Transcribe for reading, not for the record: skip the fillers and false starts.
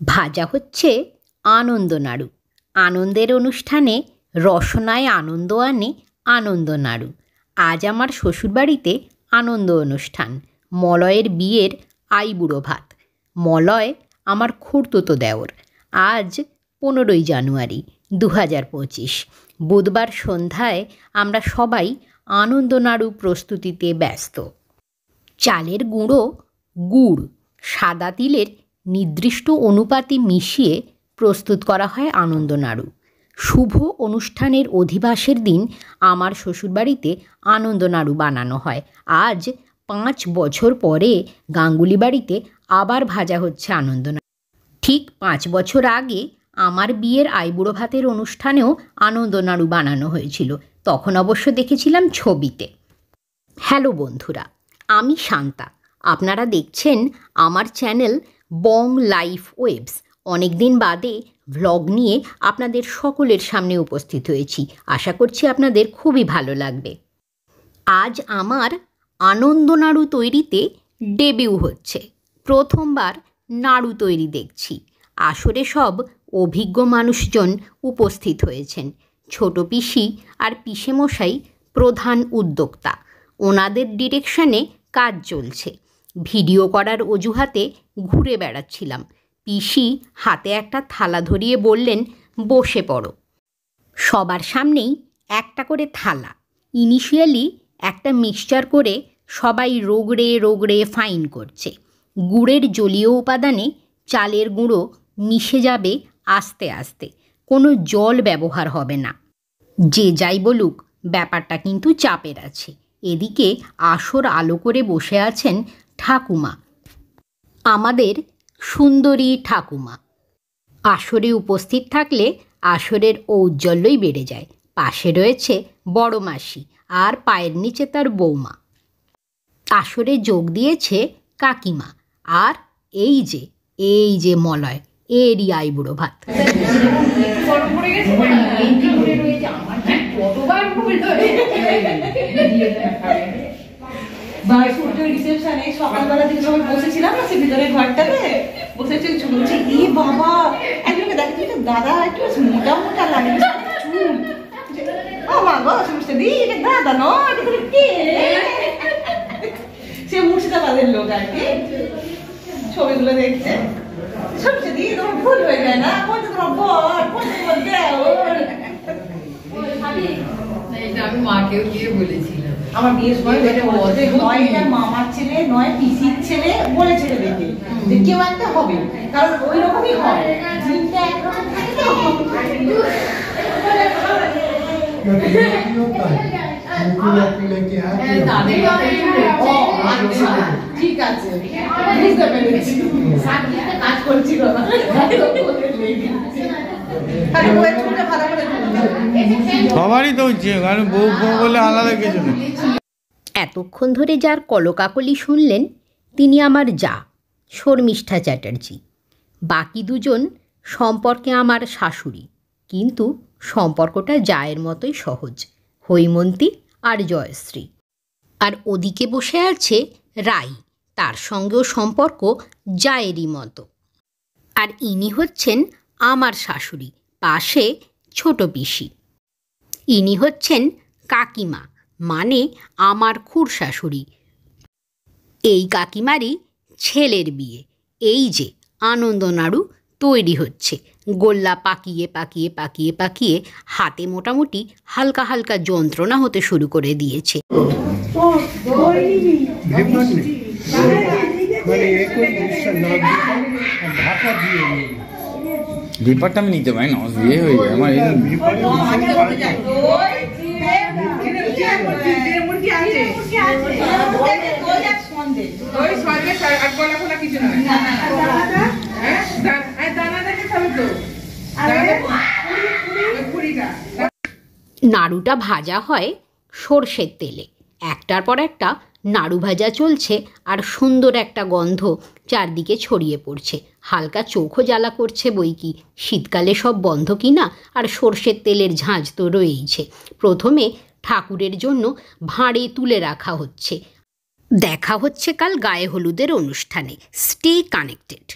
ভাজা হচ্ছে আনন্দনাড়ু। আনন্দের অনুষ্ঠানে রসনায় আনন্দ আনে আনন্দনাড়ু। আজ আমার শ্বশুরবাড়িতে আনন্দ অনুষ্ঠান, মলয়ের বিয়ের আইবুড়ো ভাত। মলয় আমার খুড়তুতো দেওর। আজ 15ই জানুয়ারি 2025। বুধবার সন্ধ্যায় আমরা সবাই আনন্দনাড়ু প্রস্তুতিতে ব্যস্ত। চালের গুঁড়ো, গুড়, সাদা তিলের নির্দিষ্ট অনুপাতে মিশিয়ে প্রস্তুত করা হয় আনন্দনাড়ু। শুভ অনুষ্ঠানের অধিবাসের দিন আমার শ্বশুরবাড়িতে আনন্দনাড়ু বানানো হয়। আজ 5 বছর পরে গাঙ্গুলি বাড়িতে আবার ভাজা হচ্ছে আনন্দনাড়ু। ঠিক 5 বছর আগে আমার বিয়ের আইবুড়ো ভাতের অনুষ্ঠানেও আনন্দনাড়ু বানানো হয়েছিল, তখন অবশ্য দেখেছিলাম ছবিতে। হ্যালো বন্ধুরা, আমি শান্তা। আপনারা দেখছেন আমার চ্যানেল বং লাইফ ওয়েবস। অনেক দিন বাদে ভ্লগ নিয়ে আপনাদের সকলের সামনে উপস্থিত হয়েছি। আশা করছি আপনাদের খুবই ভালো লাগবে। আজ আমার আনন্দনাড়ু তৈরিতে ডেবিউ হচ্ছে। প্রথমবার নাড়ু তৈরি দেখছি। আসরে সব অভিজ্ঞ মানুষজন উপস্থিত হয়েছেন। ছোট পিসি আর পিসেমশাই প্রধান উদ্যোক্তা। ওনাদের ডিরেকশনে কাজ চলছে। ভিডিও করার অজুহাতে ঘুরে বেড়াচ্ছিলাম। পিসি হাতে একটা থালা ধরিয়ে বললেন, বসে পড়ো। সবার সামনেই একটা করে থালা। ইনিশিয়ালি একটা মিক্সচার করে সবাই রগড়ে রগড়ে ফাইন করছে। গুড়ের জলীয় উপাদানে চালের গুঁড়ো মিশে যাবে আস্তে আস্তে। কোনো জল ব্যবহার হবে না। যে যাই বলুক, ব্যাপারটা কিন্তু চাপের আছে। এদিকে আসর আলো করে বসে আছেন ঠাকুমা, আমাদের সুন্দরী ঠাকুমা। আসরে উপস্থিত থাকলে আসরের ঔজ্জ্বল্যই বেড়ে যায়। পাশে রয়েছে বড় মাসি আর পায়ের নিচে তার বৌমা। আসরে যোগ দিয়েছে কাকিমা। আর এই যে মলয়, এরই আইবুড়ো ভাত। রিসেপশনে সকালবেলা থেকে সবাই বসেছিলাম না, সে ভিতরে ঘরটাতে বসেছে। বলছে, ই বাবা, একজনকে দেখে দাদা একটু মোটা মোটা লাগে চুল। ও মা গো, সমস্যা দি এটা দাদা নয়, এটা কে? সে মুর্শিদাবাদের লোক আর কি। ছবিগুলো দেখছে। সমস্যা দি তোমার ভুল হয়ে যায় না? কোনটা তোমার বর, কোনটা তোমার দেওর? আমি মাকেও গিয়ে বলেছিলাম আমার বিয়ের সময় নয় এটা মামার ছেলে, নয় পিসির ছেলে বলেছিল দেখে যে কেউ একটা হবে, কারণ ওই রকমই হয়। জিনটা একরকম থাকে তো। ঠিক আছে, বুঝতে পেরেছি। কাজ করছিল না। সবারই তো হচ্ছে, কারণ বউ বলে আলাদা কিছু না। এতক্ষণ ধরে যার কলকাকলি শুনলেন তিনি আমার যা, শর্মিষ্ঠা চ্যাটার্জি। বাকি দুজন সম্পর্কে আমার শাশুড়ি, কিন্তু সম্পর্কটা জায়ের মতোই সহজ, হৈমন্তী আর জয়শ্রী। আর ওদিকে বসে আছে রাই, তার সঙ্গেও সম্পর্ক জায়েরই মতো। আর ইনি হচ্ছেন আমার শাশুড়ি, পাশে ছোট পিসি। ইনি হচ্ছেন কাকিমা, মানে আমার খুড়শাশুড়ি। এই কাকিমারই ছেলের বিয়ে। এই যে আনন্দনাড়ু তৈরি হচ্ছে। গোল্লা পাকিয়ে পাকিয়ে পাকিয়ে পাকিয়ে হাতে মোটামুটি হালকা হালকা যন্ত্রণা হতে শুরু করে দিয়েছে। ব্যাপারটা আমি নিতে পারি না, বিয়ে হয়ে যায় আমার। নাড়ুটা ভাজা হয় সর্ষের তেলে। একটার পর একটা নাড়ু ভাজা চলছে আর সুন্দর একটা গন্ধ চারদিকে ছড়িয়ে পড়ছে। হালকা চোখও জ্বালা করছে বই কি, শীতকালে সব বন্ধ কিনা, আর সর্ষের তেলের ঝাঁঝ তো রয়েইছে। প্রথমে ঠাকুরের জন্য ভাঁড়ে তুলে রাখা হচ্ছে। দেখা হচ্ছে কাল গায়ে হলুদের অনুষ্ঠানে। Stay connected.